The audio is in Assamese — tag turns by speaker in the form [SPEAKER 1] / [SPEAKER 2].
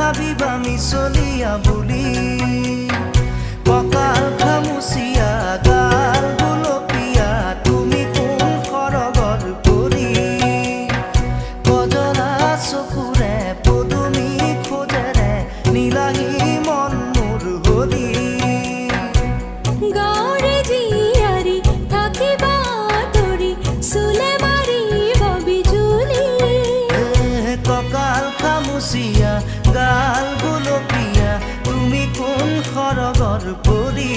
[SPEAKER 1] ভাবিবা মিছলিয়া বুলি কঁকাল খামুচিয়া গাল গুলপীয়া তুমি কোন সৰগৰ পৰি কজলা চকুৰে পদুমী খোজেৰে নীলাহী মন মোৰ হৰি
[SPEAKER 2] গাঁৱৰে জীয়াৰী থাকিবা তৰি চুলে মাৰিব বিজুলি
[SPEAKER 1] কঁকাল খামুচিয়া গাল গুলপীয়া তুমি কোন সৰগৰ পৰি